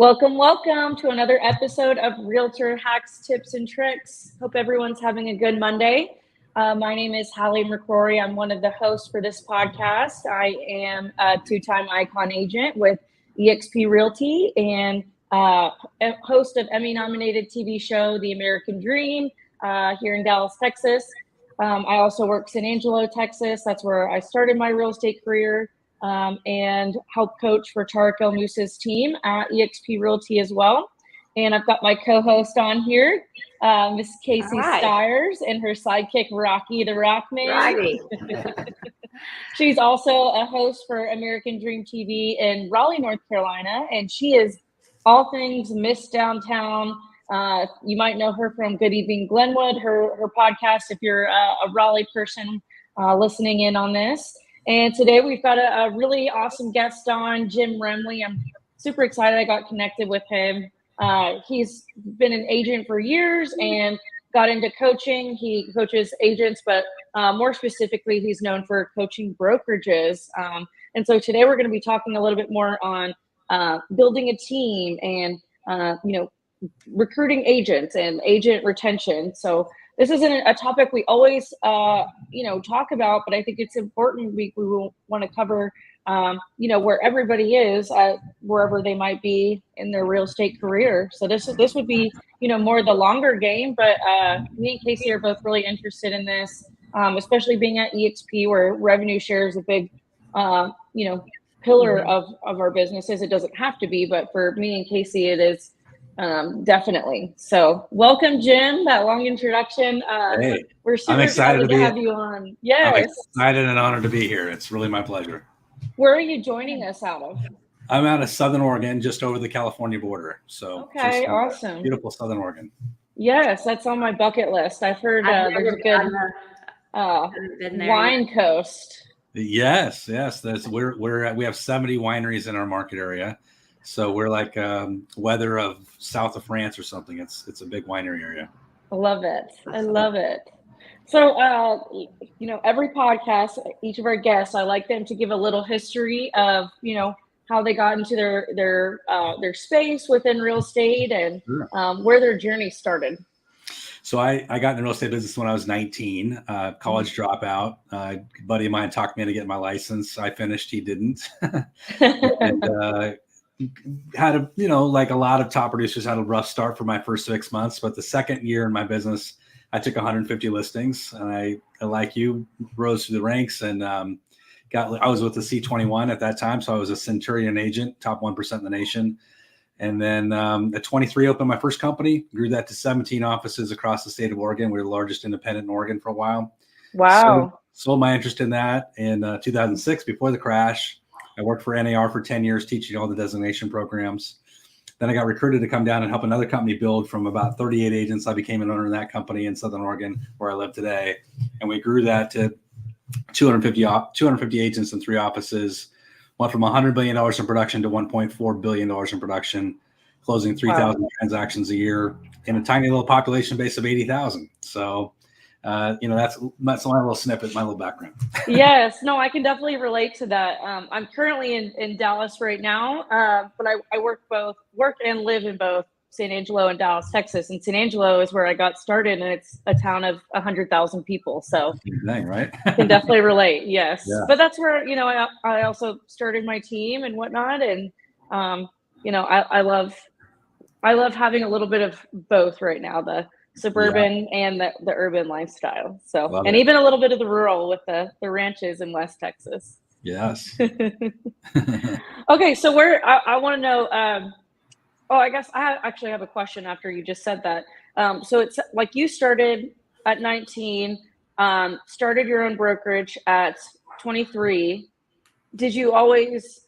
Welcome to another episode of Realtor Hacks, Tips, and Tricks. Hope everyone's having a good Monday. My name is Hallie McCrory. I'm one of the hosts for this podcast. I am a two-time Icon agent with eXp Realty and a host of Emmy-nominated TV show The American Dream here in Dallas, Texas. I also work San Angelo, Texas. That's where I started my real estate career. And help coach for Tarek El Moussa's team at eXp Realty as well. And I've got my co-host on here, Miss Casey Stiers, and her sidekick, Rocky the Rockman. Righty. She's also a host for American Dream TV in Raleigh, North Carolina, and she is all things Miss Downtown. You might know her from Good Evening Glenwood, her podcast, if you're a Raleigh person listening in on this. And today we've got a really awesome guest on, Jim Remley. I'm super excited I got connected with him. He's been an agent for years and got into coaching. He coaches agents, but more specifically, he's known for coaching brokerages. And so today we're going to be talking a little bit more on building a team and, recruiting agents and agent retention. So this isn't a topic we always, talk about, but I think it's important. We will want to cover, where everybody is at wherever they might be in their real estate career. So this would be, more the longer game, but me and Casey are both really interested in this, especially being at eXp where revenue share is a big, pillar of our businesses. It doesn't have to be, but for me and Casey, it is. Definitely. So welcome, Jim, that long introduction. Hey, we're super excited to have you on. Yes. I'm excited and honored to be here. It's really my pleasure. Where are you joining us out of? I'm out of Southern Oregon, just over the California border. So okay, awesome. Beautiful Southern Oregon. Yes, that's on my bucket list. I've heard there's a good wine coast. Yes. We have 70 wineries in our market area. So we're like weather of south of France or something. It's a big winery area. I love it. So, every podcast, each of our guests, I like them to give a little history of, how they got into their space within real estate and where their journey started. So I got in the real estate business when I was 19, college dropout. A buddy of mine talked me into getting my license. I finished, he didn't. And had like a lot of top producers, had a rough start for my first 6 months, but the second year in my business, I took 150 listings, and I, like you, rose through the ranks and I was with the C21 at that time, so I was a Centurion agent, top 1% in the nation. And then at 23, opened my first company, grew that to 17 offices across the state of Oregon. We were the largest independent in Oregon for a while. Wow. So sold my interest in that in 2006, before the crash. I worked for NAR for 10 years, teaching all the designation programs. Then I got recruited to come down and help another company build from about 38 agents. I became an owner of that company in Southern Oregon, where I live today. And we grew that to 250 agents in 3 offices, went from $100 billion in production to $1.4 billion in production, closing 3,000 transactions a year in a tiny little population base of 80,000. So that's my little snippet, my little background. Yes, no, I can definitely relate to that. I'm currently in Dallas right now, but I work and live in both San Angelo and Dallas, Texas. And San Angelo is where I got started, and it's a town of 100,000 people. So thing, right? I can definitely relate. Yes, yeah. But that's where I also started my team and whatnot, and I love having a little bit of both right now. The suburban and the urban lifestyle. So, Love and it. even a little bit of the rural with the ranches in West Texas. Yes. Okay. So I want to know, I guess I actually have a question after you just said that. So it's like you started at 19, started your own brokerage at 23. Did you always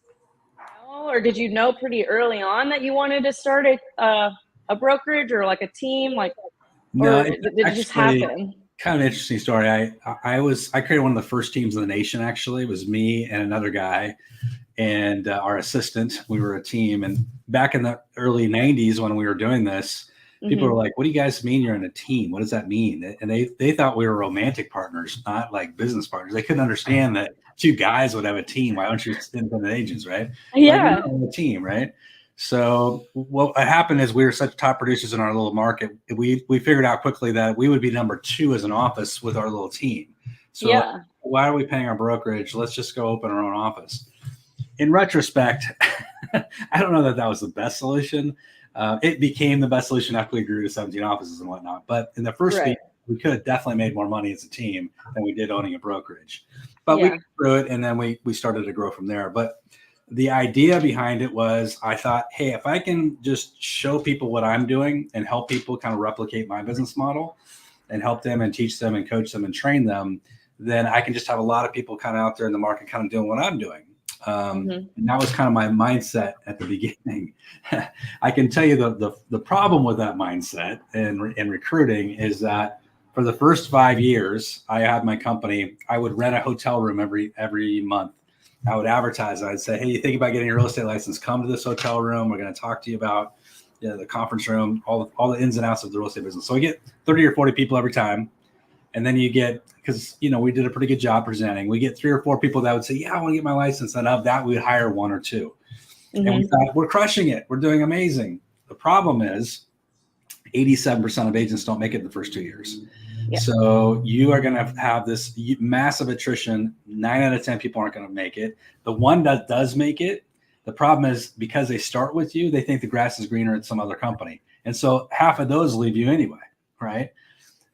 know, or did you know pretty early on that you wanted to start a brokerage or like a team? No, or did it just happen? Kind of an interesting story. I created one of the first teams in the nation. Actually, it was me and another guy, and our assistant. We were a team. And back in the early 90s, when we were doing this, people were like, "What do you guys mean you're in a team? What does that mean?" And they thought we were romantic partners, not like business partners. They couldn't understand that 2 guys would have a team. Why don't you independent agents, right? Yeah, like, a team, right? So what happened is we were such top producers in our little market. We figured out quickly that we would be number 2 as an office with our little team. So why are we paying our brokerage? Let's just go open our own office. In retrospect, I don't know that was the best solution. It became the best solution after we grew to 17 offices and whatnot. But in the first week, we could have definitely made more money as a team than we did owning a brokerage. But we grew it, and then we started to grow from there. But the idea behind it was, I thought, hey, if I can just show people what I'm doing and help people kind of replicate my business model and help them and teach them and coach them and train them, then I can just have a lot of people kind of out there in the market kind of doing what I'm doing. And that was kind of my mindset at the beginning. I can tell you the problem with that mindset in recruiting is that for the first 5 years I had my company, I would rent a hotel room every month. I would advertise. I'd say, hey, you think about getting a real estate license, come to this hotel room. We're going to talk to you about the conference room, all the ins and outs of the real estate business. So we get 30 or 40 people every time. And then you get, because, we did a pretty good job presenting. We get 3 or 4 people that would say, yeah, I want to get my license. And of that, we would hire 1 or 2. And we thought, we're crushing it. We're doing amazing. The problem is 87% of agents don't make it in the first 2 years. Yeah. So you are going to have this massive attrition. 9 out of 10 people aren't going to make it. The one that does make it, the problem is because they start with you, they think the grass is greener at some other company. And so half of those leave you anyway, right?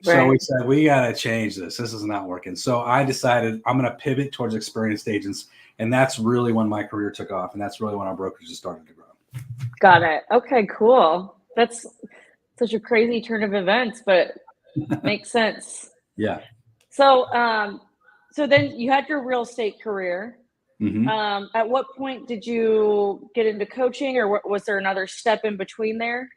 So we said, we got to change this. This is not working. So I decided I'm going to pivot towards experienced agents. And that's really when my career took off. And that's really when our brokerages started to grow. Got it. Okay, cool. That's such a crazy turn of events, but makes sense. Yeah. So, so then you had your real estate career. At what point did you get into coaching, or was there another step in between there?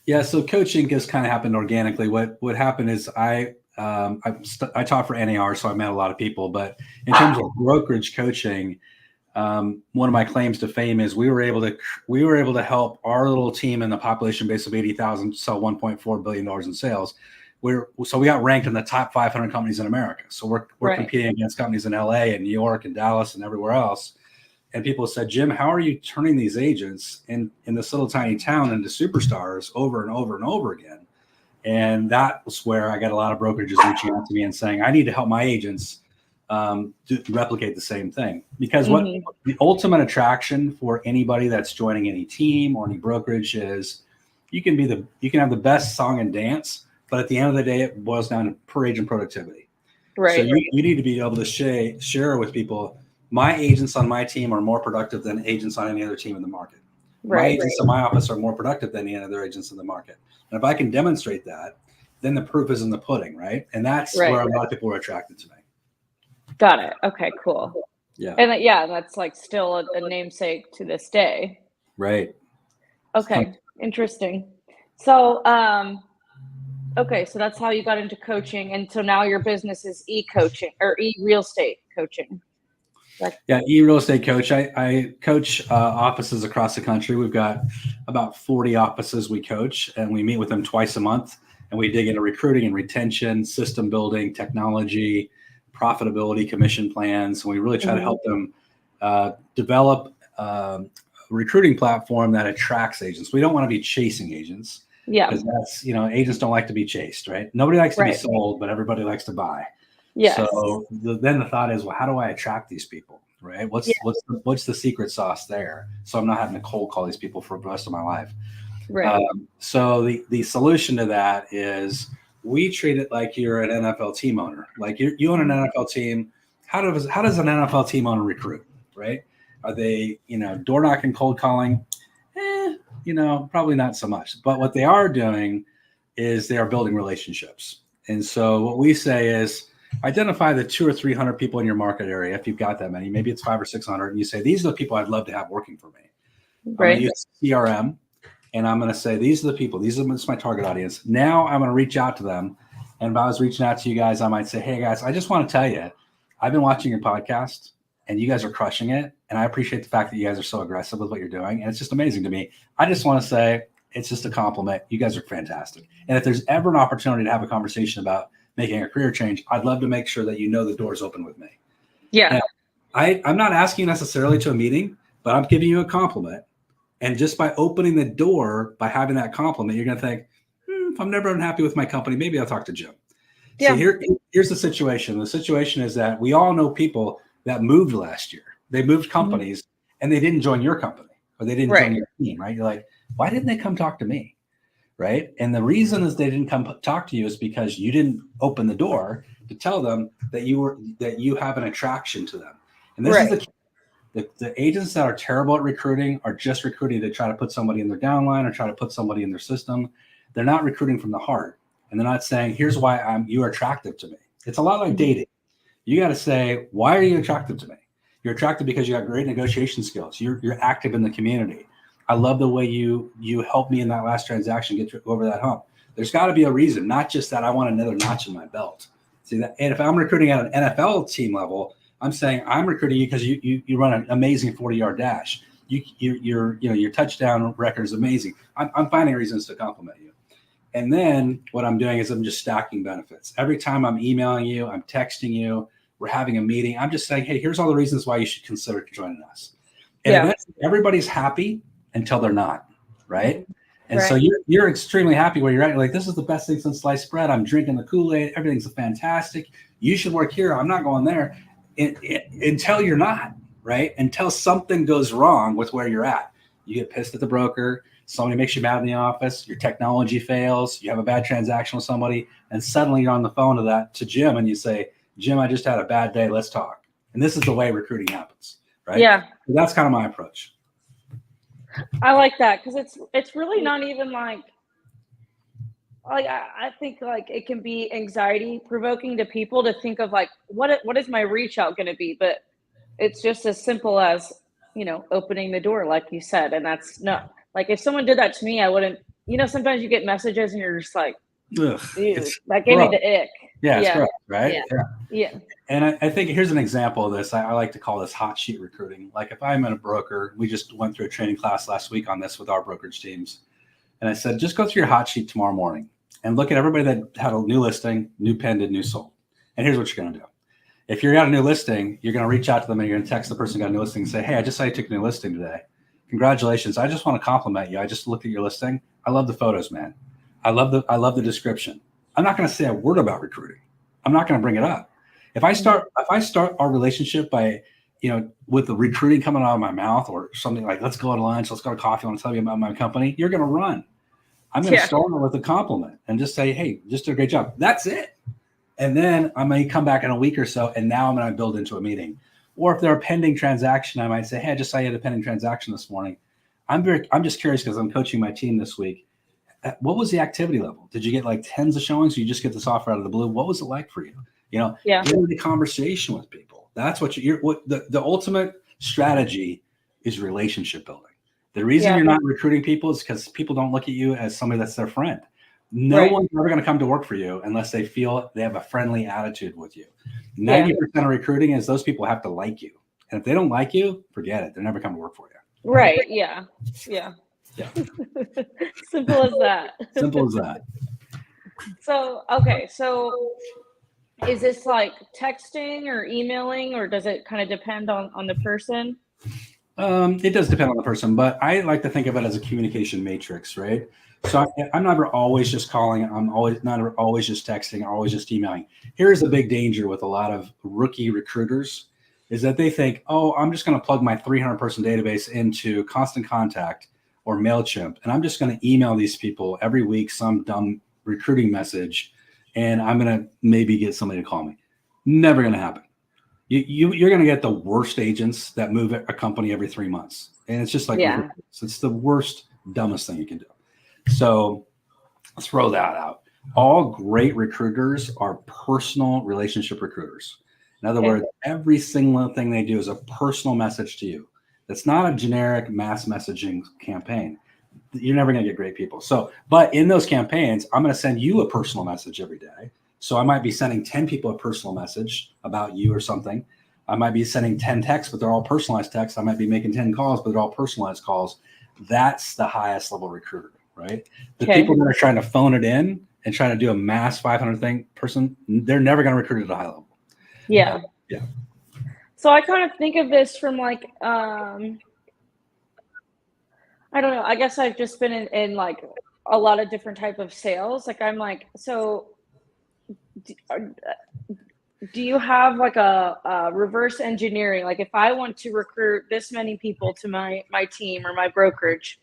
Yeah, so coaching just kind of happened organically. What happened is I taught for NAR, so I met a lot of people. But in terms of brokerage coaching, one of my claims to fame is we were able to help our little team in the population base of 80,000 sell $1.4 billion in sales. So we got ranked in the top 500 companies in America. So we're competing against companies in LA and New York and Dallas and everywhere else. And people said, Jim, how are you turning these agents in this little tiny town into superstars over and over and over again? And that was where I got a lot of brokerages reaching out to me and saying, I need to help my agents to replicate the same thing. Because what the ultimate attraction for anybody that's joining any team or any brokerage is, you can have the best song and dance, but at the end of the day, it boils down to per agent productivity. Right. So you need to be able to share with people, my agents on my team are more productive than agents on any other team in the market. My agents in my office are more productive than any other agents in the market. And if I can demonstrate that, then the proof is in the pudding, right? And that's where a lot of people are attracted to me. Got it. Okay, cool. Yeah. And that's like still a namesake to this day. Right. Okay. Interesting. So, okay. So that's how you got into coaching. And so now your business is e-coaching or e-real estate coaching. Yeah, e-real estate coach. I coach offices across the country. We've got about 40 offices we coach, and we meet with them twice a month. And we dig into recruiting and retention, system building, technology, profitability, commission plans. And we really try to help them develop a recruiting platform that attracts agents. We don't want to be chasing agents. Yeah, because that's, agents don't like to be chased, right? Nobody likes to be sold, but everybody likes to buy. Yes. So then the thought is, well, how do I attract these people, right? What's the secret sauce there? So I'm not having to cold call these people for the rest of my life. Right. So the solution to that is we treat it like you're an NFL team owner. Like you own an NFL team. How does an NFL team owner recruit, right? Are they, door knocking, cold calling? Probably not so much. But what they are doing is they are building relationships. And so what we say is, identify the 200 or 300 people in your market area. If you've got that many, maybe it's 500 or 600, and you say, these are the people I'd love to have working for me. Right. I'm going to use CRM, and I'm going to say, these are the people. This is my target audience. Now I'm going to reach out to them. And if I was reaching out to you guys, I might say, hey guys, I just want to tell you, I've been watching your podcast and you guys are crushing it. And I appreciate the fact that you guys are so aggressive with what you're doing. And it's just amazing to me. I just want to say, it's just a compliment. You guys are fantastic. And if there's ever an opportunity to have a conversation about making a career change, I'd love to make sure that the door's open with me. Yeah. Now, I'm not asking you necessarily to a meeting, but I'm giving you a compliment. And just by opening the door, by having that compliment, you're going to think, if I'm never unhappy with my company, maybe I'll talk to Jim. Yeah. So here's the situation. The situation is that we all know people that moved last year. They moved companies and they didn't join your company or they didn't join your team, right? You're like, why didn't they come talk to me? Right. And the reason is they didn't come talk to you is because you didn't open the door to tell them that you have an attraction to them. And this is the agents that are terrible at recruiting are just recruiting to try to put somebody in their downline or try to put somebody in their system. They're not recruiting from the heart. And they're not saying, here's why you're attractive to me. It's a lot like dating. You got to say, why are you attractive to me? You're attractive because you got great negotiation skills. You're active in the community. I love the way you helped me in that last transaction get over that hump. There's got to be a reason, not just that I want another notch in my belt. See that? And if I'm recruiting at an NFL team level, I'm saying I'm recruiting you because you run an amazing 40-yard dash. Your touchdown record is amazing. I'm finding reasons to compliment you. And then what I'm doing is I'm just stacking benefits. Every time I'm emailing you, I'm texting you, we're having a meeting, I'm just saying, hey, here's all the reasons why you should consider joining us. And everybody's happy until they're not, right? And so you're extremely happy where you're at. You're like, this is the best thing since sliced bread. I'm drinking the Kool-Aid. Everything's fantastic. You should work here. I'm not going there until you're not, right? Until something goes wrong with where you're at. You get pissed at the broker. Somebody makes you mad in the office, your technology fails, you have a bad transaction with somebody, and suddenly you're on the phone to Jim and you say, Jim, I just had a bad day, let's talk. And this is the way recruiting happens, right? Yeah. So that's kind of my approach. I like that because it's really not even like I think like it can be anxiety provoking to people to think of like what is my reach out going to be, but it's just as simple as opening the door, like you said, and that's not. Like if someone did that to me, I wouldn't, sometimes you get messages and you're just like, dude, that gave me the ick. Yeah, it's gross, right? Yeah. And I think here's an example of this. I like to call this hot sheet recruiting. Like if I'm in a broker, we just went through a training class last week on this with our brokerage teams. And I said, just go through your hot sheet tomorrow morning and look at everybody that had a new listing, new pended, new sold. And here's what you're going to do. If you're got a new listing, you're going to reach out to them and you're going to text the person who got a new listing and say, hey, I just saw you took a new listing today. Congratulations. I just want to compliment you. I just looked at your listing. I love the photos, man. I love the description. I'm not going to say a word about recruiting. I'm not going to bring it up. If I start our relationship by, with the recruiting coming out of my mouth or something like, let's go to lunch, let's go to coffee, I want to tell you about my company, you're going to run. I'm going to start with a compliment and just say, hey, just did a great job. That's it. And then I may come back in a week or so, and now I'm going to build into a meeting. Or if they're a pending transaction, I might say, hey, I just saw you had a pending transaction this morning. I'm just curious because I'm coaching my team this week. What was the activity level? Did you get like tens of showings? Or you just get this offer out of the blue? What was it like for you? Get into the conversation with people. That's what the ultimate strategy is relationship building. The reason you're not recruiting people is because people don't look at you as somebody that's their friend. No one's ever going to come to work for you unless they feel they have a friendly attitude with you. 90% of recruiting is those people have to like you. And if they don't like you, forget it. They're never coming to work for you. Right. Yeah. Simple as that. Simple as that. So, okay. So is this like texting or emailing, or does it kind of depend on the person? It does depend on the person, but I like to think of it as a communication matrix, right? So I'm never always just calling. I'm not always just texting, always just emailing. Here's a big danger with a lot of rookie recruiters is that they think, oh, I'm just going to plug my 300-person database into Constant Contact or MailChimp, and I'm just going to email these people every week some dumb recruiting message, and I'm going to maybe get somebody to call me. Never going to happen. You're going to get the worst agents that move a company every 3 months, and it's just like it's the worst, dumbest thing you can do. So let's throw that out. All great recruiters are personal relationship recruiters. In other words, every single thing they do is a personal message to you. That's not a generic mass messaging campaign. You're never going to get great people. But in those campaigns, I'm going to send you a personal message every day. So I might be sending 10 people a personal message about you or something. I might be sending 10 texts, but they're all personalized texts. I might be making 10 calls, but they're all personalized calls. That's the highest level recruiter, right? The people that are trying to phone it in and trying to do a mass 500 thing person, they're never going to recruit at a high level. Yeah. So I kind of think of this from like, I don't know. I guess I've just been in like a lot of different type of sales. Like I'm like, so do you have like a reverse engineering? Like if I want to recruit this many people to my team or my brokerage,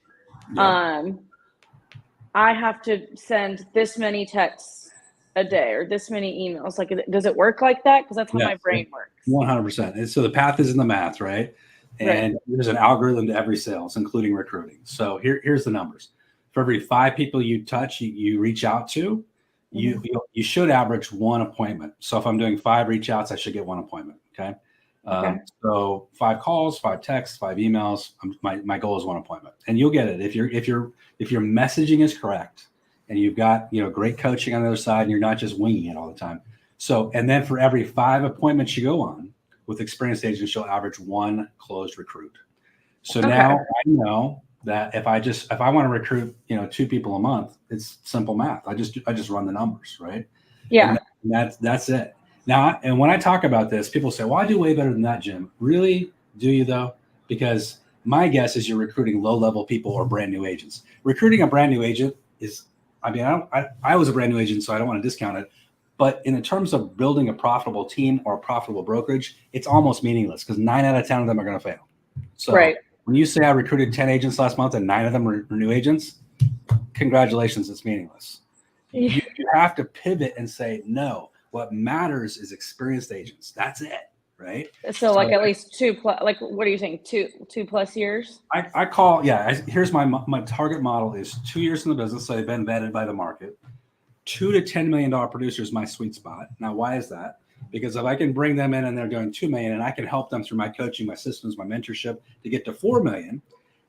I have to send this many texts a day or this many emails. Like, does it work like that? Because that's how my brain works. 100%. And so the path is in the math, right? And there's an algorithm to every sales, including recruiting. So here's the numbers. For every 5 people you touch, you reach out to, you should average 1 appointment. So if I'm doing 5 reach outs, I should get 1 appointment. Okay. So 5 calls, 5 texts, 5 emails. My goal is 1 appointment, and you'll get it if your messaging is correct and you've got great coaching on the other side and you're not just winging it all the time. So, and then for every 5 appointments you go on with experienced agents, you'll average 1 closed recruit. So now I know that if I want to recruit 2 people a month, it's simple math. I just run the numbers, right? Yeah. And that's it. Now, and when I talk about this, people say, well, I do way better than that, Jim. Really? Do you though? Because my guess is you're recruiting low-level people or brand new agents. Recruiting a brand new agent is, I was a brand new agent, so I don't want to discount it. But in terms of building a profitable team or a profitable brokerage, it's almost meaningless because 9 out of 10 of them are going to fail. So when you say I recruited 10 agents last month and 9 of them were new agents, congratulations, it's meaningless. You have to pivot and say, no, what matters is experienced agents. That's it, right? So like at least 2+, like what are you saying, 2+ years? I call, here's my target model is 2 years in the business, so they've been vetted by the market. $2 to $10 million producer is my sweet spot. Now, why is that? Because if I can bring them in and they're doing $2 million and I can help them through my coaching, my systems, my mentorship to get to $4 million,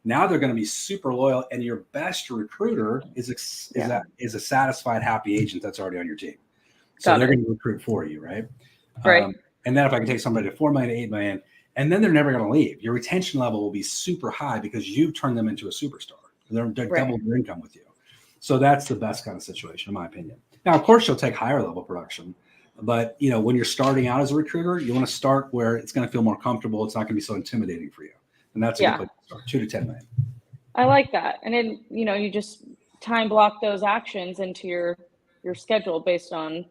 now they're going to be super loyal. And your best recruiter is a satisfied, happy agent that's already on your team. So they're going to recruit for you, right? Right. And then if I can take somebody to $4 million to $8 million, and then they're never going to leave. Your retention level will be super high because you've turned them into a superstar. They're doubled their income with you. So that's the best kind of situation, in my opinion. Now, of course, you'll take higher level production, but when you're starting out as a recruiter, you want to start where it's going to feel more comfortable. It's not going to be so intimidating for you, and that's a good place to start. 2 to 10 million. I like that, and then you just time block those actions into your schedule based on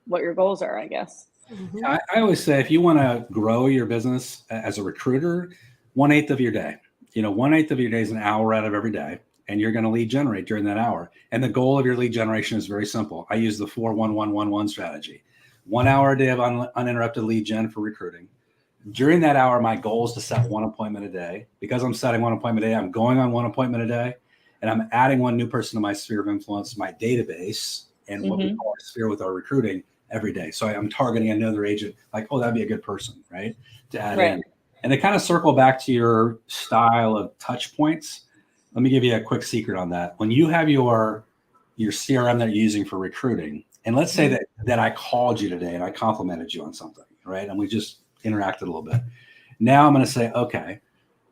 what your goals are, I guess. Mm-hmm. I always say if you want to grow your business as a recruiter, 1/8 of your day. 1/8 of your day is an hour out of every day. And you're going to lead generate during that hour. And the goal of your lead generation is very simple. I use the 4-1-1-1-1 strategy. 1 hour a day of uninterrupted lead gen for recruiting. During that hour, my goal is to set 1 appointment a day. Because I'm setting 1 appointment a day, I'm going on 1 appointment a day, and I'm adding 1 new person to my sphere of influence, my database, and what we call our sphere with our recruiting every day. So I'm targeting another agent like, oh, that'd be a good person, right? To add in. And to kind of circle back to your style of touch points, let me give you a quick secret on that. When you have your CRM that you're using for recruiting, and let's say that I called you today and I complimented you on something, right? And we just interacted a little bit. Now I'm going to say, okay,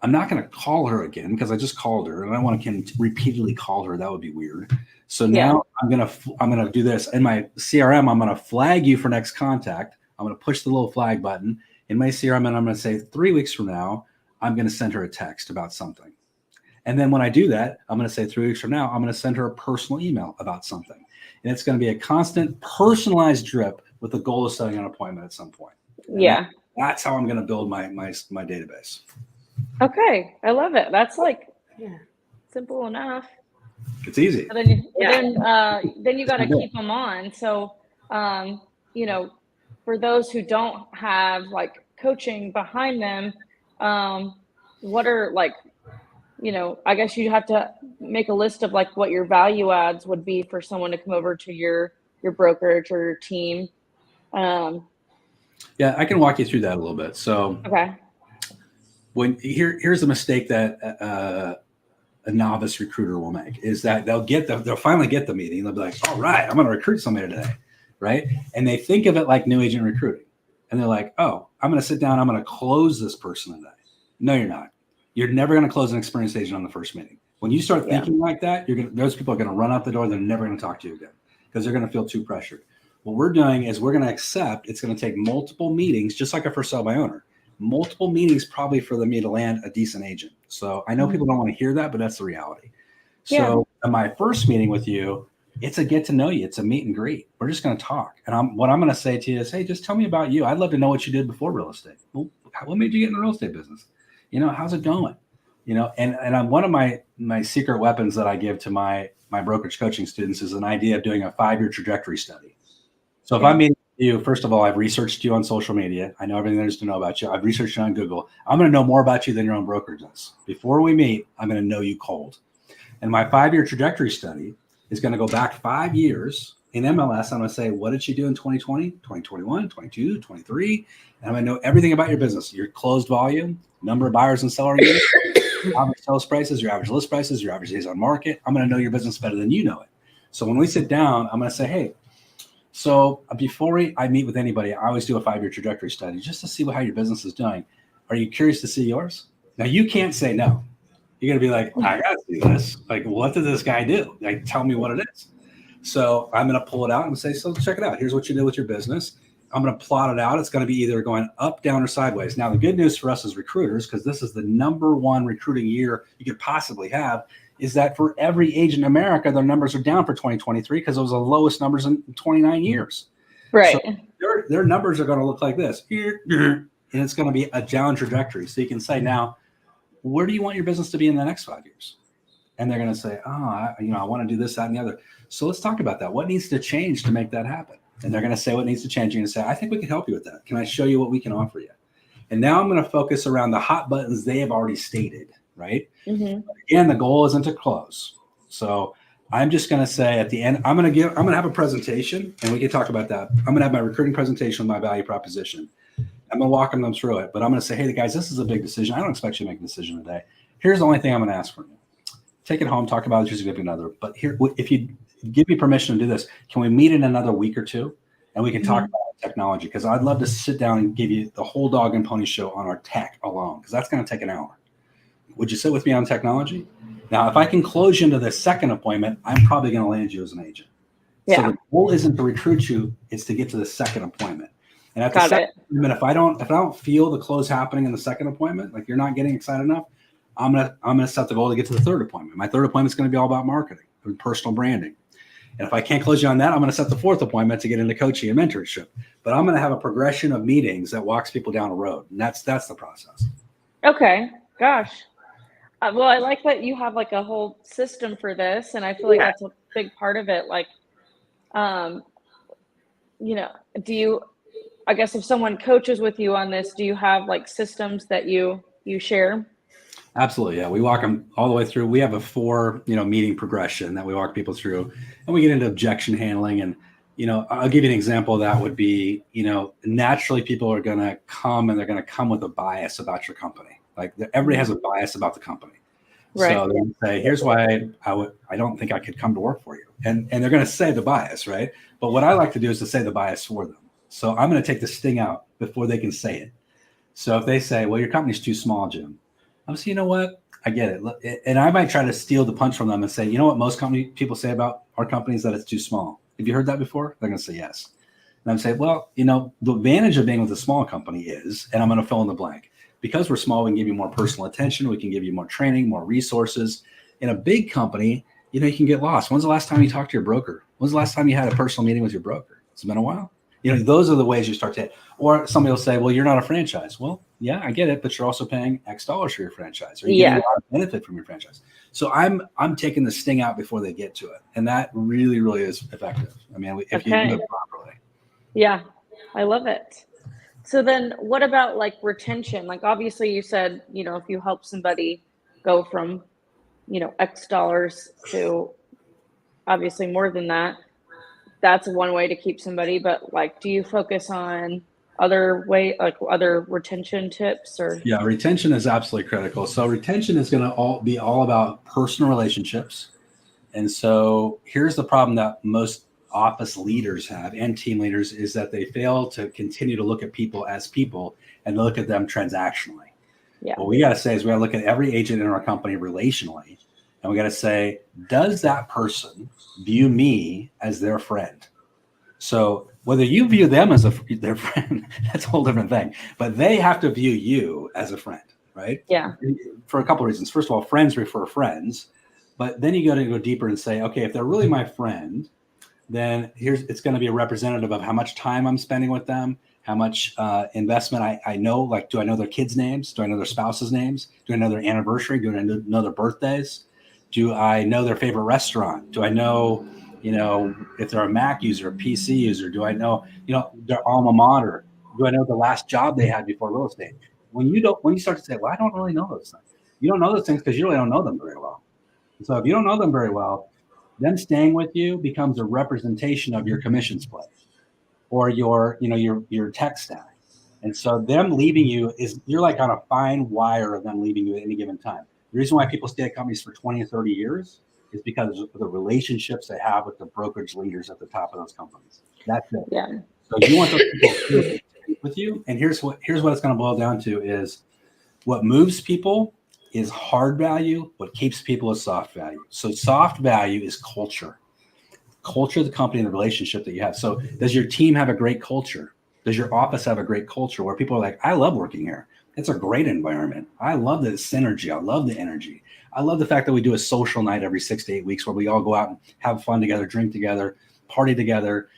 I'm not going to call her again because I just called her and I don't want to repeatedly call her. That would be weird. So now I'm going to do this in my CRM. I'm going to flag you for next contact. I'm going to push the little flag button in my CRM, and I'm going to say 3 weeks from now, I'm going to send her a text about something. And then when I do that, I'm going to say 3 weeks from now, I'm going to send her a personal email about something. And it's going to be a constant personalized drip with the goal of setting an appointment at some point. And that's how I'm going to build my database. Okay. I love it. That's like simple enough. It's easy. But then you got to keep them on. So, for those who don't have like coaching behind them, what are like, I guess you have to make a list of like what your value adds would be for someone to come over to your brokerage or your team. Yeah, I can walk you through that a little bit. So here's a mistake that a novice recruiter will make is that they'll finally get the meeting. They'll be like, all right, I'm going to recruit somebody today. Right. And they think of it like new agent recruiting. And they're like, oh, I'm going to sit down. I'm going to close this person today. No, you're not. You're never going to close an experienced agent on the first meeting. When you start thinking like that, those people are going to run out the door. They're never going to talk to you again because they're going to feel too pressured. What we're doing is we're going to accept it's going to take multiple meetings, just like a for sale by owner. multiple meetings probably for me to land a decent agent. So I know people don't want to hear that, but that's the reality. So in my first meeting with you, it's a get to know you. It's a meet and greet. We're just going to talk. And what I'm going to say to you is, hey, just tell me about you. I'd love to know what you did before real estate. Well, what made you get in the real estate business? How's it going? And I'm one of my secret weapons that I give to my brokerage coaching students is an idea of doing a 5-year trajectory study. So if I'm meeting you, first of all, I've researched you on social media. I know everything there is to know about you. I've researched you on Google. I'm going to know more about you than your own brokerage does. Before we meet, I'm going to know you cold. And my 5-year trajectory study is going to go back 5 years in MLS. I'm going to say, what did you do in 2020, 2021, 22, 23? And I'm going to know everything about your business, your closed volume, number of buyers and seller units, average sales prices, your average list prices, your average days on market. I'm going to know your business better than you know it. So when we sit down, I'm going to say, hey, so before I meet with anybody, I always do a 5-year trajectory study just to see how your business is doing. Are you curious to see yours? Now, you can't say no. You're going to be like, I got to see this. Like, what did this guy do? Like, tell me what it is. So I'm going to pull it out and say, so check it out. Here's what you did with your business. I'm going to plot it out. It's going to be either going up, down, or sideways. Now, the good news for us as recruiters, because this is the #1 recruiting year you could possibly have, is that for every agent in America, their numbers are down for 2023 because those are the lowest numbers in 29 years. Right. So their numbers are going to look like this. And it's going to be a down trajectory. So you can say, now, where do you want your business to be in the next 5 years? And they're going to say, I want to do this, that, and the other. So let's talk about that. What needs to change to make that happen? And they're going to say what needs to change. You're going to say, I think we can help you with that. Can I show you what we can offer you? And now I'm going to focus around the hot buttons they have already stated, right? Mm-hmm. Again, the goal isn't to close. So I'm just going to say at the end, I'm going to have a presentation, and we can talk about that. I'm going to have my recruiting presentation with my value proposition. I'm going to walk them through it, but I'm going to say, hey, guys, this is a big decision. I don't expect you to make a decision today. Here's the only thing I'm going to ask from you. Take it home, talk about it with your significant other. But here, if you give me permission to do this, can we meet in another week or two? And we can talk about technology, because I'd love to sit down and give you the whole dog and pony show on our tech alone, because that's going to take an hour. Would you sit with me on technology? Now, if I can close you into the second appointment, I'm probably going to land you as an agent. Yeah. So the goal isn't to recruit you, it's to get to the second appointment. And at the second appointment, if I don't feel the close happening in the second appointment, like you're not getting excited enough, I'm gonna set the goal to get to the third appointment. My third appointment is going to be all about marketing and personal branding. And if I can't close you on that, I'm going to set the fourth appointment to get into coaching and mentorship. But I'm going to have a progression of meetings that walks people down a road, and that's the process. Okay, gosh. Well, I like that you have like a whole system for this, and I feel like that's a big part of it. Like, do you? I guess if someone coaches with you on this, do you have like systems that you share? Absolutely. Yeah. We walk them all the way through. We have a 4, meeting progression that we walk people through, and we get into objection handling. And, I'll give you an example of that would be, naturally people are going to come, and they're going to come with a bias about your company. Like everybody has a bias about the company. Right. So they say, here's why I don't think I could come to work for you. And they're going to say the bias, right? But what I like to do is to say the bias for them. So I'm going to take the sting out before they can say it. So if they say, well, your company's too small, Jim, I'm saying, you know what? I get it. And I might try to steal the punch from them and say, you know what most people say about our company is that it's too small. Have you heard that before? They're going to say yes. And I'm saying, well, the advantage of being with a small company is, and I'm going to fill in the blank, because we're small, we can give you more personal attention. We can give you more training, more resources. In a big company, you can get lost. When's the last time you talked to your broker? When's the last time you had a personal meeting with your broker? It's been a while. Those are the ways you start to, or somebody will say, well, you're not a franchise. Well, yeah, I get it, but you're also paying X dollars for your franchise, or you're getting a lot of benefit from your franchise. So I'm taking the sting out before they get to it. And that really, really is effective. I mean, if you do it properly. Yeah, I love it. So then what about like retention? Like, obviously you said, if you help somebody go from, X dollars to obviously more than that, that's one way to keep somebody. But like, do you focus on other retention tips or? Yeah, retention is absolutely critical. So retention is going to be all about personal relationships. And so here's the problem that most office leaders have, and team leaders, is that they fail to continue to look at people as people and look at them transactionally. Yeah. What we got to say is we got to look at every agent in our company relationally, and we got to say, does that person view me as their friend? So whether you view them as their friend, that's a whole different thing. But they have to view you as a friend, right? Yeah. For a couple of reasons. First of all, friends refer friends. But then you got to go deeper and say, okay, if they're really my friend, then it's going to be a representative of how much time I'm spending with them, how much investment I know. Like, do I know their kids' names? Do I know their spouses' names? Do I know their anniversary? Do I know their birthdays? Do I know their favorite restaurant? Do I know, if they're a Mac user, a PC user? Do I know, their alma mater? Do I know the last job they had before real estate? When you start to say, well, I don't really know those things. You don't know those things because you really don't know them very well. And so if you don't know them very well, them staying with you becomes a representation of your commission split or your tech stack. And so them leaving you you're like on a fine wire of them leaving you at any given time. The reason why people stay at companies for 20 or 30 years is because of the relationships they have with the brokerage leaders at the top of those companies. That's it. Yeah. So you want those people to stay with you. And here's what it's going to boil down to is what moves people is hard value. What keeps people is soft value. So soft value is culture of the company and the relationship that you have. So does your team have a great culture? Does your office have a great culture where people are like, I love working here. It's a great environment. I love the synergy. I love the energy. I love the fact that we do a social night every 6 to 8 weeks where we all go out and have fun together, drink together, party together,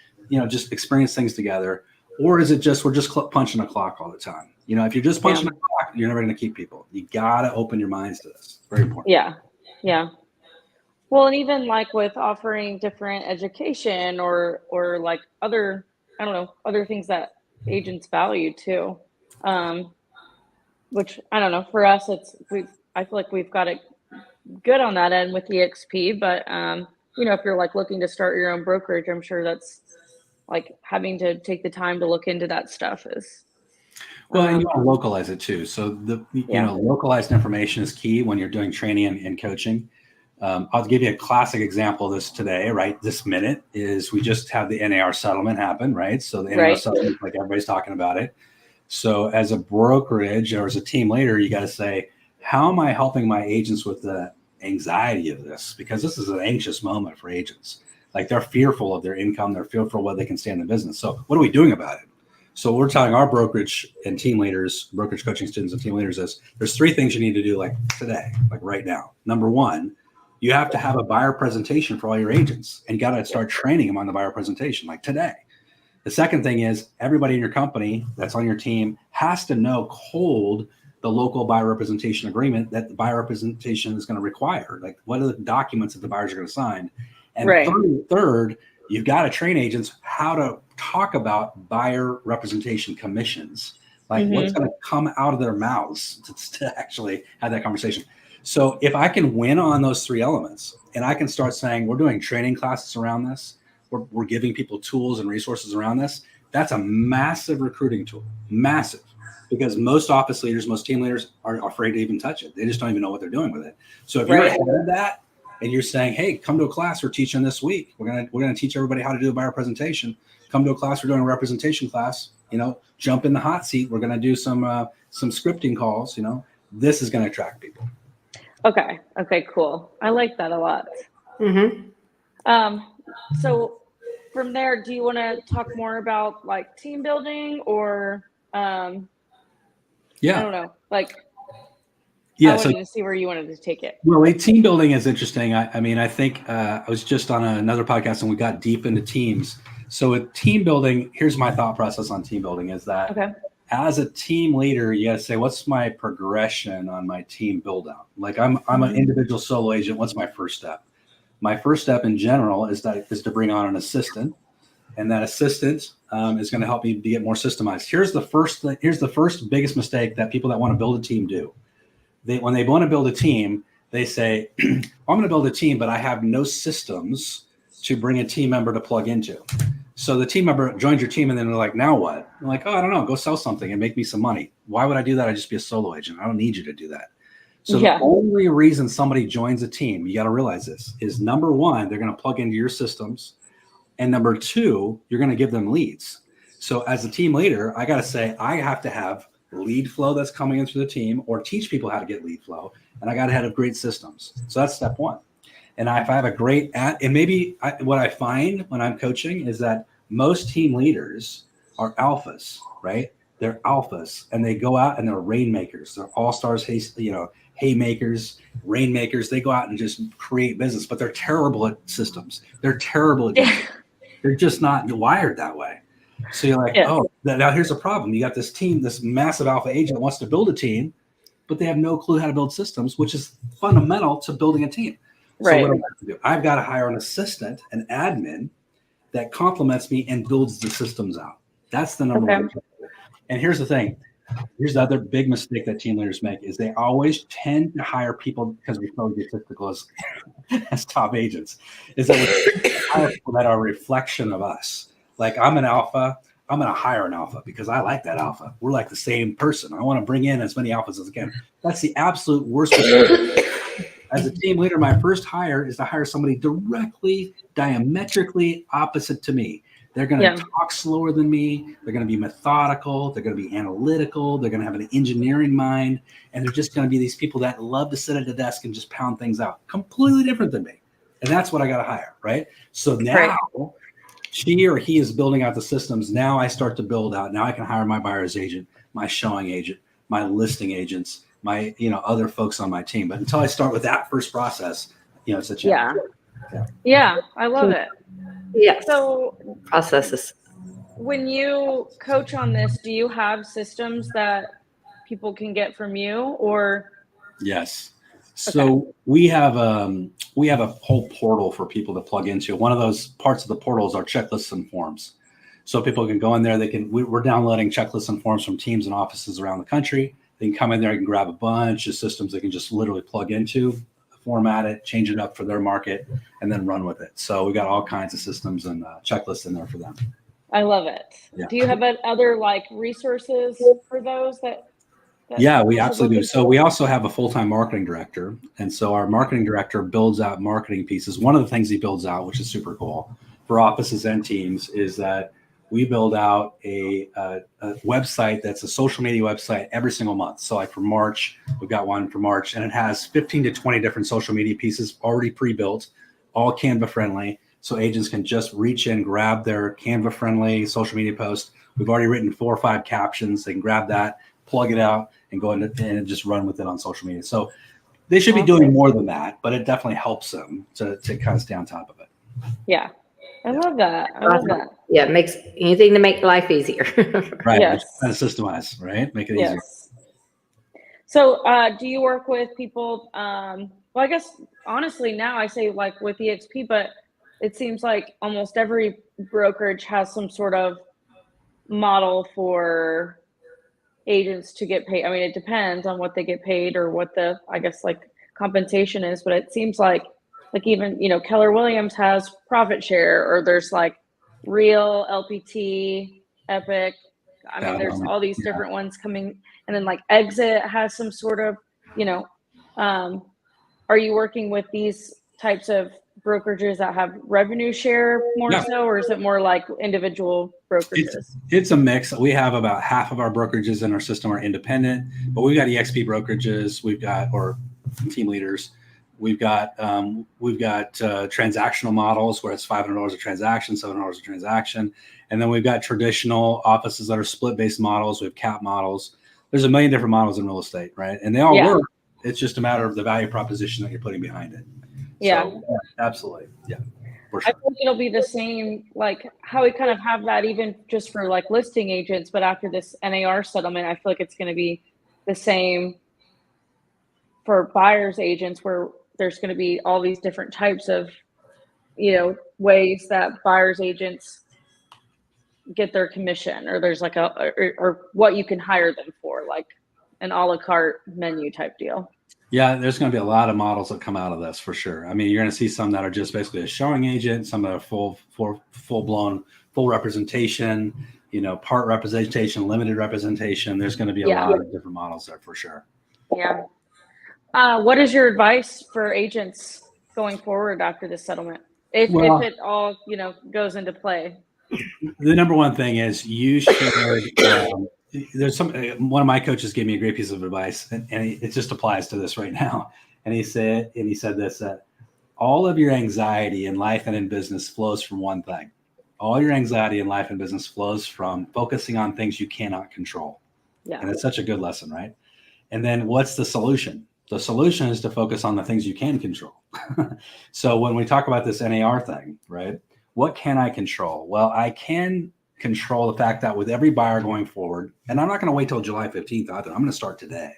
just experience things together. Or is it just, we're just punching a clock all the time? If you're just punching a clock, you're never going to keep people. You got to open your minds to this. Very important. Yeah. Yeah. Well, and even like with offering different education or like other things that agents value too. Which I don't know, for us, I feel like we've got it good on that end with EXP, but if you're like looking to start your own brokerage, I'm sure that's like having to take the time to look into that stuff is. Well, and you want to localize it too. So localized information is key when you're doing training and coaching. I'll give you a classic example of this today, right? This minute is we just had the NAR settlement happen, right? So the NAR settlement, like everybody's talking about it. So as a brokerage or as a team leader, you got to say, how am I helping my agents with the anxiety of this? Because this is an anxious moment for agents. Like they're fearful of their income. They're fearful of what they can stay in the business. So what are we doing about it? So we're telling our brokerage and team leaders, brokerage coaching students and team leaders is there's 3 things you need to do like today, like right now. Number 1, you have to have a buyer presentation for all your agents and got to start training them on the buyer presentation like today. The second thing is everybody in your company that's on your team has to know cold the local buyer representation agreement that the buyer representation is going to require. Like what are the documents that the buyers are going to sign? And third, you've got to train agents how to talk about buyer representation commissions, like what's going to come out of their mouths to actually have that conversation. So if I can win on those 3 elements and I can start saying we're doing training classes around this, we're giving people tools and resources around this, that's a massive recruiting tool, massive, because most office leaders, most team leaders are afraid to even touch it. They just don't even know what they're doing with it. So if you're ahead of that and you're saying, hey, come to a class we're teaching this week. We're gonna teach everybody how to do a buyer presentation. Come to a class, we're doing a representation class, jump in the hot seat. We're gonna do some scripting calls, this is gonna attract people. Okay, cool. I like that a lot. So from there, do you want to talk more about like team building or I don't know, like I wanted to see where you wanted to take it. Well, team building is interesting. I think I was just on another podcast and we got deep into teams. So with team building, here's my thought process on team building is that as a team leader, you got to say, what's my progression on my team build out? Like I'm an individual solo agent. What's my first step? My first step in general is to bring on an assistant, and that assistant is going to help me to get more systemized. Here's the first biggest mistake that people that want to build a team do. When they want to build a team, they say, I'm going to build a team, but I have no systems to bring a team member to plug into. So the team member joins your team and then they're like, now what? I'm like, oh, I don't know. Go sell something and make me some money. Why would I do that? I'd just be a solo agent. I don't need you to do that. So the only reason somebody joins a team, you got to realize this, is number 1, they're going to plug into your systems. And number 2, you're going to give them leads. So as a team leader, I got to say, I have to have lead flow that's coming in through the team or teach people how to get lead flow. And I got to have great systems. So that's step 1. And if I have a great what I find when I'm coaching is that most team leaders are alphas, right? They're alphas, and they go out and they're rainmakers. They're all-stars, haymakers, rainmakers. They go out and just create business, but they're terrible at systems. They're terrible at they're just not wired that way. So you're like, oh, now here's a problem. You got this team, this massive alpha agent wants to build a team, but they have no clue how to build systems, which is fundamental to building a team. So what do I have to do? I've got to hire an assistant, an admin that complements me and builds the systems out. That's the number one. And here's the thing. Here's the other big mistake that team leaders make is they always tend to hire people, because we're so egotistical as top agents, is that we hire people that are a reflection of us. Like, I'm an alpha. I'm going to hire an alpha because I like that alpha. We're like the same person. I want to bring in as many alphas as I can. That's the absolute worst mistake. As a team leader, my first hire is to hire somebody directly, diametrically opposite to me. They're going to talk slower than me. They're going to be methodical. They're going to be analytical. They're going to have an engineering mind. And they're just going to be these people that love to sit at a desk and just pound things out. Completely different than me. And that's what I got to hire, right? So now she or he is building out the systems. Now I start to build out. Now I can hire my buyer's agent, my showing agent, my listing agents, my other folks on my team. But until I start with that first process, it's a challenge. Yeah, I love it. Yeah. So processes. When you coach on this, do you have systems that people can get from you, or? Yes. So we have a whole portal for people to plug into. One of those parts of the portal is our checklists and forms. So people can go in there. We're downloading checklists and forms from teams and offices around the country. They can come in there and grab a bunch of systems they can just literally plug into, format it, change it up for their market, and then run with it. So we got all kinds of systems and checklists in there for them. I love it. Yeah. Do you have other resources for those that yeah, we absolutely do. So we also have a full-time marketing director. And so our marketing director builds out marketing pieces. One of the things he builds out, which is super cool for offices and teams, is that we build out a website that's a social media website every single month. So for March, we've got one for March, and it has 15 to 20 different social media pieces already pre-built, all Canva friendly. So agents can just reach in, grab their Canva friendly social media post. We've already written 4 or 5 captions. They can grab that, plug it out, and go in and just run with it on social media. So they should be doing more than that, but it definitely helps them to kind of stay on top of it. Yeah. I love that. I love that. Yeah, it makes anything to make life easier. Right. Yes. Kind of systemize, right? Make it easier. So do you work with people? Well, I guess honestly now I say with EXP, but it seems like almost every brokerage has some sort of model for agents to get paid. I mean, it depends on what they get paid or what the, compensation is, but it seems like even, Keller Williams has profit share, or there's Real, LPT, Epic. I mean, there's all these different ones coming, and then Exit has some sort of, are you working with these types of brokerages that have revenue share more so, or is it more like individual brokerages? It's a mix. We have about half of our brokerages in our system are independent, but we've got EXP brokerages, or team leaders. We've got transactional models where it's $500 a transaction, $700 a transaction. And then we've got traditional offices that are split-based models. We have cap models. There's a million different models in real estate, right? And they all work. It's just a matter of the value proposition that you're putting behind it. Yeah. So, absolutely. Yeah. For sure. I think it'll be the same, how we kind of have that even just for listing agents, but after this NAR settlement, I feel like it's going to be the same for buyer's agents, where there's going to be all these different types of, ways that buyer's agents get their commission, or there's or what you can hire them for, an a la carte menu type deal. Yeah, there's going to be a lot of models that come out of this for sure. I mean, you're going to see some that are just basically a showing agent, some that are full-blown, full representation, part representation, limited representation. There's going to be a lot of different models there for sure. Yeah. What is your advice for agents going forward after this settlement? If it all, goes into play? The number one thing is you should, one of my coaches gave me a great piece of advice, and it just applies to this right now. And he said this, that all of your anxiety in life and in business flows from one thing. All your anxiety in life and business flows from focusing on things you cannot control. Yeah. And it's such a good lesson, right? And then what's the solution? The solution is to focus on the things you can control. So when we talk about this NAR thing, right? What can I control? Well, I can control the fact that with every buyer going forward, and I'm not going to wait till July 15th either. I'm going to start today.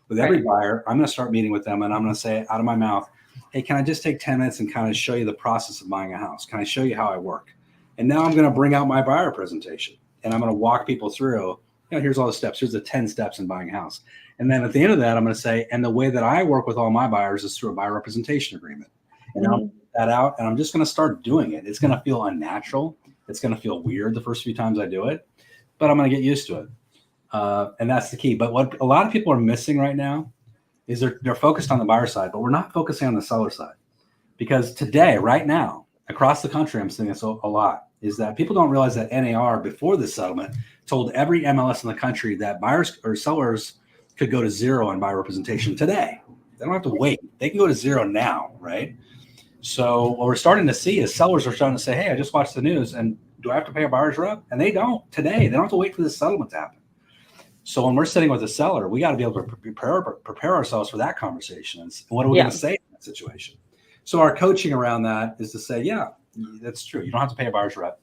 With every buyer, I'm going to start meeting with them, and I'm going to say out of my mouth, hey, can I just take 10 minutes and kind of show you the process of buying a house? Can I show you how I work? And now I'm going to bring out my buyer presentation, and I'm going to walk people through, here's all the steps. Here's the 10 steps in buying a house. And then at the end of that, I'm going to say, and the way that I work with all my buyers is through a buyer representation agreement. And I'll put that out, and I'm just going to start doing it. It's going to feel unnatural. It's going to feel weird the first few times I do it, but I'm going to get used to it. And that's the key. But what a lot of people are missing right now is they're focused on the buyer side, but we're not focusing on the seller side. Because today, right now, across the country, I'm seeing this a lot, is that people don't realize that NAR, before the settlement, told every MLS in the country that buyers or sellers could go to zero on buyer representation today. They don't have to wait. They can go to zero now, right? So what we're starting to see is sellers are starting to say, hey, I just watched the news, and do I have to pay a buyer's rep? And they don't today. They don't have to wait for the settlement to happen. So when we're sitting with a seller, we got to be able to prepare ourselves for that conversation. And what are we going to say in that situation? So our coaching around that is to say, yeah, that's true. You don't have to pay a buyer's rep,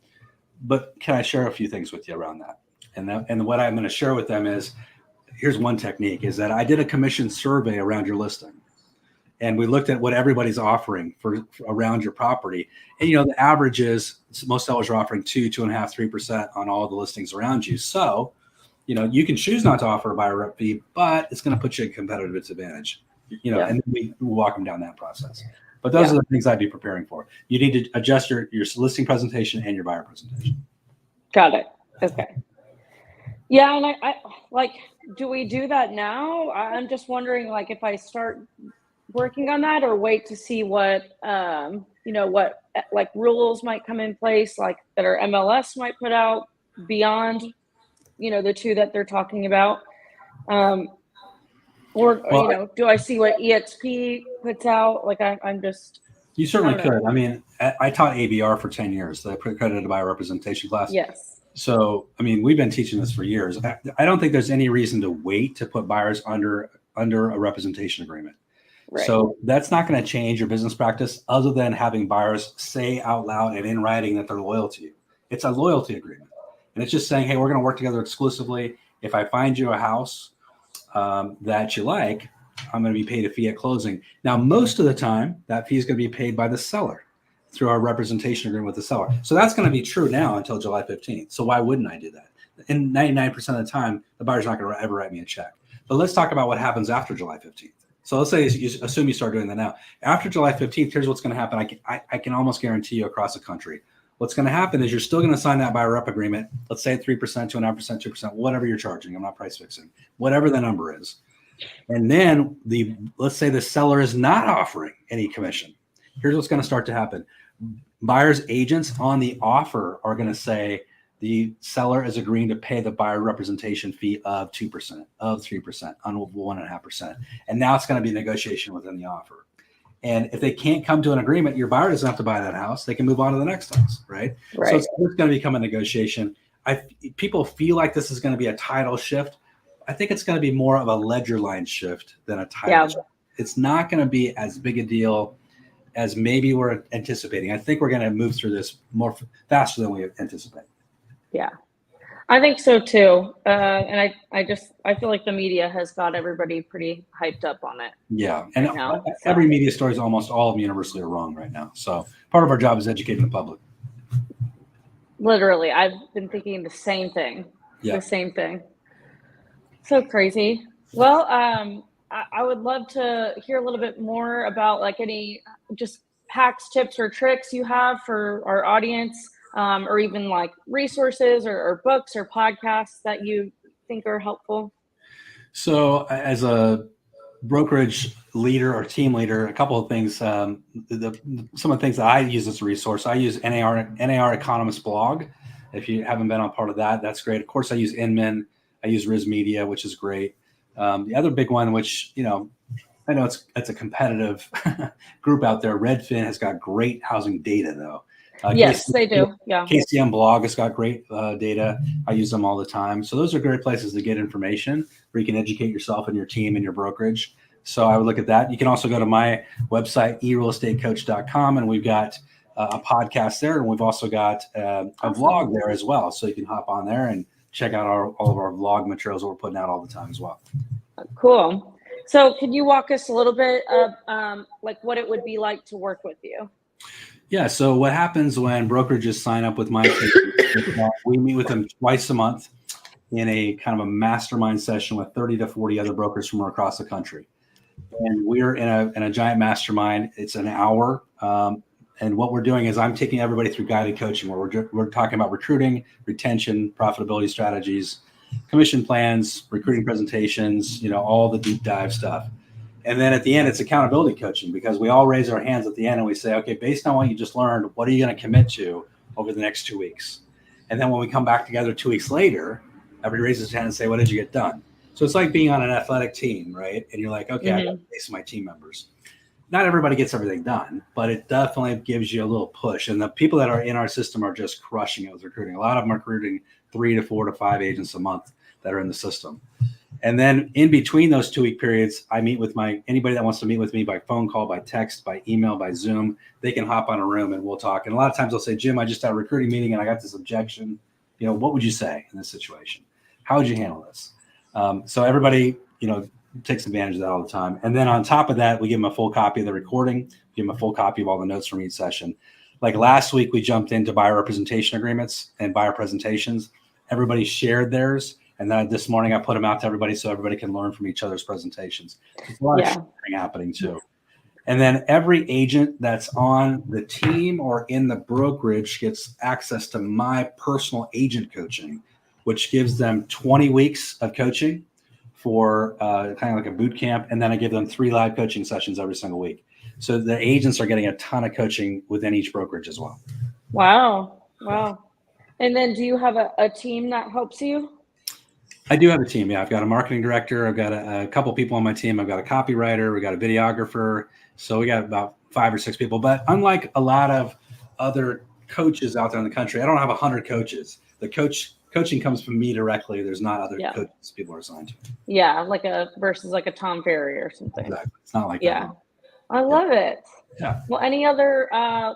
but can I share a few things with you around that? And what I'm going to share with them is, here's one technique, is that I did a commission survey around your listing. And we looked at what everybody's offering for around your property. And, the average is most sellers are offering 2.5%, 3% on all the listings around you. So, you can choose not to offer a buyer rep fee, but it's going to put you at a competitive disadvantage, and we walk them down that process. But those are the things I'd be preparing for. You need to adjust your listing presentation and your buyer presentation. Got it. Okay. Yeah. And I like, do we do that now? I'm just wondering, like, if I start working on that or wait to see what, what like rules might come in place, like that our MLS might put out beyond, the two that they're talking about. Do I see what EXP puts out? Like I'm just. You certainly could. I mean, I taught ABR for 10 years, the accredited buyer representation class. Yes. So, I mean, we've been teaching this for years. I don't think there's any reason to wait to put buyers under a representation agreement. Right. So that's not going to change your business practice other than having buyers say out loud and in writing that they're loyal to you. It's a loyalty agreement. And it's just saying, hey, we're going to work together exclusively. If I find you a house that you like, I'm going to be paid a fee at closing. Now, most of the time, that fee is going to be paid by the seller through our representation agreement with the seller. So that's going to be true now until July 15th. So why wouldn't I do that? And 99% of the time, the buyer's not going to ever write me a check. But let's talk about what happens after July 15th. So let's say you assume you start doing that now. After July 15th, here's what's going to happen. I can almost guarantee you across the country. What's going to happen is you're still going to sign that buyer rep agreement. Let's say at 3%, 2.5%, 2%, whatever you're charging. I'm not price fixing, whatever the number is. And then let's say the seller is not offering any commission. Here's what's going to start to happen. Buyer's agents on the offer are going to say the seller is agreeing to pay the buyer representation fee of 2%, of 3%, on 1.5%. And now it's going to be negotiation within the offer. And if they can't come to an agreement, your buyer doesn't have to buy that house. They can move on to the next house, right? So it's going to become a negotiation. People feel like this is going to be a title shift. I think it's going to be more of a ledger line shift than a title shift. It's not going to be as big a deal as maybe we're anticipating. I think we're going to move through this more faster than we anticipate. Yeah. I think so too. And I feel like the media has got everybody pretty hyped up on it. Yeah. And right now, every media story is almost all of them universally are wrong right now. So part of our job is educating the public. Literally. I've been thinking the same thing. Yeah. The same thing. So crazy. Well, I would love to hear a little bit more about like any just hacks, tips, or tricks you have for our audience. Or even like resources or books or podcasts that you think are helpful? So as a brokerage leader or team leader, a couple of things, some of the things that I use as a resource, I use NAR Economist blog. If you haven't been on part of that, that's great. Of course, I use Inman. I use Riz Media, which is great. The other big one, which, I know it's a competitive group out there. Redfin has got great housing data, though. Yes, they do. Yeah. KCM blog has got great data. I use them all the time. So those are great places to get information where you can educate yourself and your team and your brokerage. So I would look at that. You can also go to my website, erealestatecoach.com, and we've got a podcast there. And we've also got a vlog there as well. So you can hop on there and check out all of our vlog materials that we're putting out all the time as well. Cool. So could you walk us a little bit of like what it would be like to work with you? Yeah. So what happens when brokerages sign up with my team, we meet with them twice a month in a kind of a mastermind session with 30 to 40 other brokers from across the country. And we're in a giant mastermind. It's an hour. And what we're doing is I'm taking everybody through guided coaching where we're talking about recruiting, retention, profitability strategies, commission plans, recruiting presentations, all the deep dive stuff. And then at the end, it's accountability coaching because we all raise our hands at the end and we say, okay, based on what you just learned, what are you going to commit to over the next 2 weeks? And then when we come back together 2 weeks later, everybody raises their hand and say, what did you get done? So it's like being on an athletic team, right? And you're like, okay, I got to face my team members. Not everybody gets everything done, but it definitely gives you a little push. And the people that are in our system are just crushing it with recruiting. A lot of them are recruiting 3 to 4 to 5 agents a month that are in the system. And then in between those 2 week periods, I meet with anybody that wants to meet with me by phone call, by text, by email, by Zoom. They can hop on a room and we'll talk. And a lot of times they'll say, Jim, I just had a recruiting meeting and I got this objection. What would you say in this situation? How would you handle this? So everybody, takes advantage of that all the time. And then on top of that, we give them a full copy of the recording, give them a full copy of all the notes from each session. Like last week, we jumped into buyer representation agreements and buyer presentations. Everybody shared theirs. And then this morning, I put them out to everybody so everybody can learn from each other's presentations. There's a lot of sharing happening too. And then every agent that's on the team or in the brokerage gets access to my personal agent coaching, which gives them 20 weeks of coaching for kind of like a boot camp. And then I give them 3 live coaching sessions every single week. So the agents are getting a ton of coaching within each brokerage as well. Wow. And then do you have a team that helps you? I do have a team. Yeah, I've got a marketing director. I've got a couple people on my team. I've got a copywriter. We got a videographer. So we got about 5 or 6 people. But unlike a lot of other coaches out there in the country, I don't have 100 coaches. The coaching comes from me directly. There's not other coaches people are assigned to. Yeah, versus like a Tom Ferry or something. Exactly. It's not like that. I love it. Yeah. Well, any other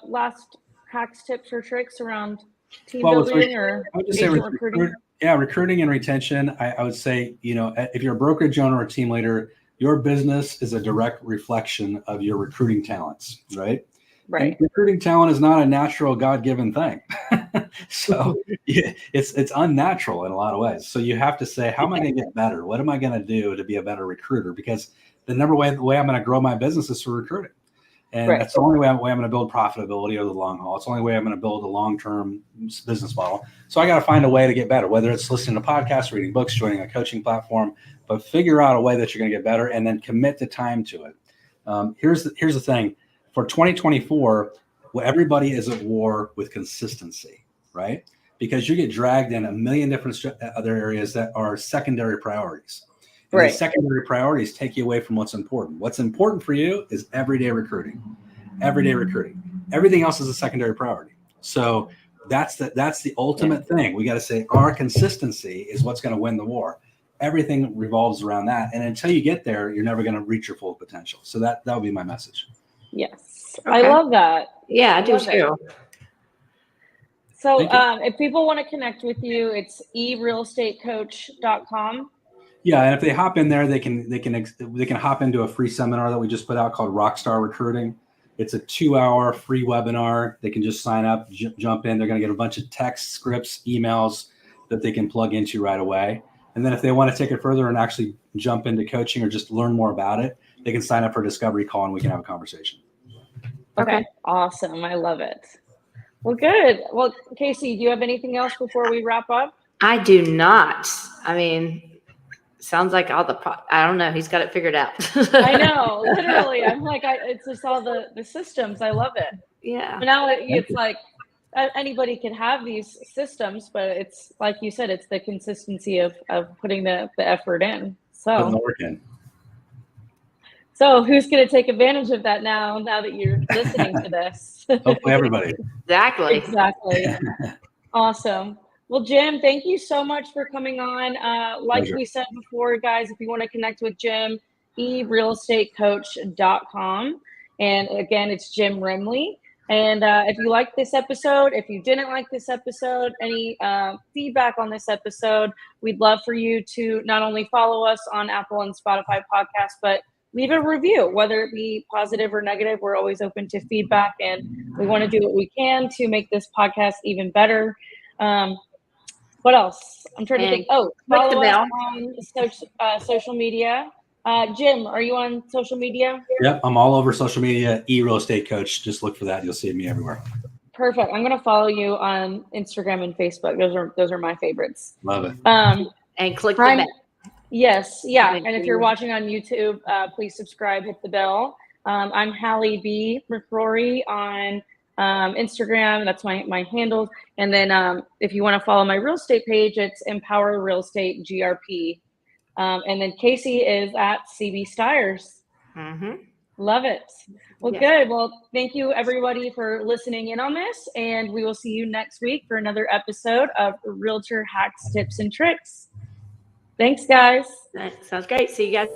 last hacks, tips, or tricks around team building or agent recruiting? Yeah, recruiting and retention. I would say, if you're a brokerage owner or team leader, your business is a direct reflection of your recruiting talents, right? Right. And recruiting talent is not a natural God-given thing. So it's unnatural in a lot of ways. So you have to say, how am I going to get better? What am I going to do to be a better recruiter? Because the way I'm going to grow my business is through recruiting. And that's the only way I'm going to build profitability over the long haul. It's the only way I'm going to build a long-term business model. So I got to find a way to get better, whether it's listening to podcasts, reading books, joining a coaching platform, but figure out a way that you're going to get better and then commit the time to it. Here's the thing. For 2024, everybody is at war with consistency, right? Because you get dragged in a million different other areas that are secondary priorities. And the secondary priorities take you away from what's important. What's important for you is everyday recruiting. Everything else is a secondary priority. So that's the ultimate thing. We got to say our consistency is what's going to win the war. Everything revolves around that. And until you get there, you're never going to reach your full potential. So that would be my message. Yes. Okay. I love that. Yeah, I do too. So if people want to connect with you, it's erealestatecoach.com. Yeah, and if they hop in there, they can hop into a free seminar that we just put out called Rockstar Recruiting. It's a 2-hour free webinar. They can just sign up, jump in. They're going to get a bunch of text, scripts, emails that they can plug into right away. And then if they want to take it further and actually jump into coaching or just learn more about it, they can sign up for a discovery call and we can have a conversation. Okay, awesome. I love it. Well, good. Well, Casey, do you have anything else before we wrap up? I do not. I mean, sounds like I don't know. He's got it figured out. I know, literally. I'm like, it's just all the systems. I love it. Yeah. But now it's like anybody can have these systems, but it's like you said, it's the consistency of putting the effort in. So. So who's going to take advantage of that now that you're listening to this? Hopefully everybody. Exactly. Awesome. Well, Jim, thank you so much for coming on. Like Pleasure. we said before, guys, if you want to connect with Jim, erealestatecoach.com. And again, it's Jim Remley. And if you liked this episode, if you didn't like this episode, any feedback on this episode, we'd love for you to not only follow us on Apple and Spotify podcasts, but leave a review, whether it be positive or negative. We're always open to feedback, and we want to do what we can to make this podcast even better. What else? I'm trying to think. Oh, follow us on social media. Jim, are you on social media? Yep, I'm all over social media. Real Estate Coach. Just look for that. You'll see me everywhere. Perfect. I'm gonna follow you on Instagram and Facebook. Those are my favorites. Love it. And click the bell. Yes, yeah. And if you're watching on YouTube, please subscribe, hit the bell. I'm Hallie B. McCrory on Instagram. That's my handle. And then if you want to follow my real estate page, it's Empower Real Estate GRP. And then Casey is at CB Stiers. Love it. Well, good. Well, thank you everybody for listening in on this, and we will see you next week for another episode of Realtor Hacks, Tips, and Tricks. Thanks, guys. That sounds great. See you guys.